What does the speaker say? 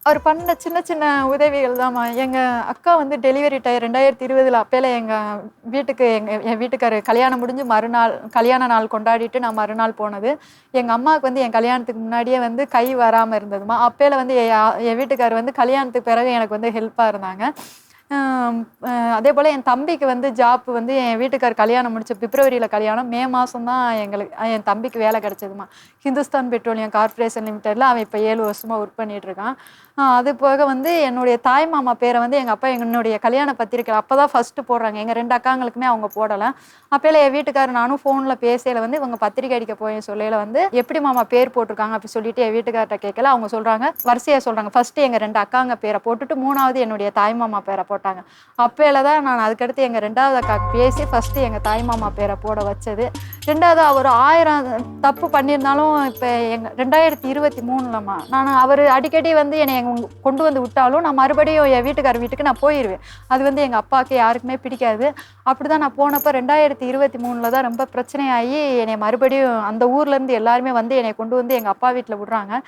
அவர் பண்ண சின்ன சின்ன உதவிகள் தாம்மா. எங்க அக்கா வந்து டெலிவரி டைம் 2020 அப்பயில எங்க வீட்டுக்கு என் வீட்டுக்காரு கல்யாணம் முடிஞ்சு மறுநாள் கல்யாண நாள் கொண்டாடிட்டு நான் மறுநாள் போனது. எங்க அம்மாவுக்கு வந்து என் கல்யாணத்துக்கு முன்னாடியே வந்து கை வராம இருந்ததும்மா. அப்பயில வந்து என் வீட்டுக்காரர் வந்து கல்யாணத்துக்கு பிறகு எனக்கு வந்து ஹெல்ப்பா இருந்தாங்க. அம் அ அதேபோல என் தம்பிக்கு வந்து ஜாப் வந்து என் வீட்டுக்காரர் கல்யாணம் முடிச்ச பிப்ரவரியில கல்யாணம். மே மாசம் தான் என் தம்பிக்கு வேலை கிடைச்சதும்மா. ஹிந்துஸ்தான் பெட்ரோலியம் கார்ப்பரேஷன் லிமிடெட்ல அவன் இப்ப 7 வருஷமா ஒர்க் பண்ணிட்டு இருக்கான். அது போக வந்து என்னுடைய தாய் மாமா பேர வந்து எங்க அப்பா என்னுடைய கல்யாண பத்திரிக்கை அப்பதான் ஃபர்ஸ்ட்டு போடுறாங்க. எங்க 2 அக்காங்களுக்குமே அவங்க போடல. அப்பயில என் வீட்டுக்காரர் நானும் ஃபோன்ல பேசையில வந்து இவங்க பத்திரிக்கை அடிக்க போய் சொல்லையில வந்து, "எப்படி மாமா பேர் போட்டுருக்காங்க?" அப்படி சொல்லிட்டு என் வீட்டுக்கார்ட்ட கேட்கல. அவங்க சொல்றாங்க, வரிசையா சொல்றாங்க. ஃபர்ஸ்ட்டு எங்க 2 அக்காங்க பேர போட்டுட்டு 3வது என்னுடைய தாய் மாமா பேர போட்டாங்க. அப்பயில தான் நான் அதுக்கடுத்து எங்க 2வது அக்காக்கு பேசி ஃபர்ஸ்ட்டு எங்க தாய் மாமா பேர போட வச்சது. 2வது அவரு 1000 தப்பு பண்ணியிருந்தாலும், இப்ப எங்க 2023லம்மா நானு அவரு அடிக்கடி வந்து என்னைய கொண்டு வந்து விட்டாலும், நான் மறுபடியும் என் வீட்டுக்காரர் வீட்டுக்கு நான் போயிருவேன். அது வந்து எங்க அப்பாவுக்கு யாருக்குமே பிடிக்காது. அப்படிதான் நான் போனப்ப 2023ல தான் ரொம்ப பிரச்சனையாயி, என்னைய மறுபடியும் அந்த ஊர்லேருந்து எல்லாருமே வந்து என்னைய கொண்டு வந்து எங்க அப்பா வீட்ல விடுறாங்க.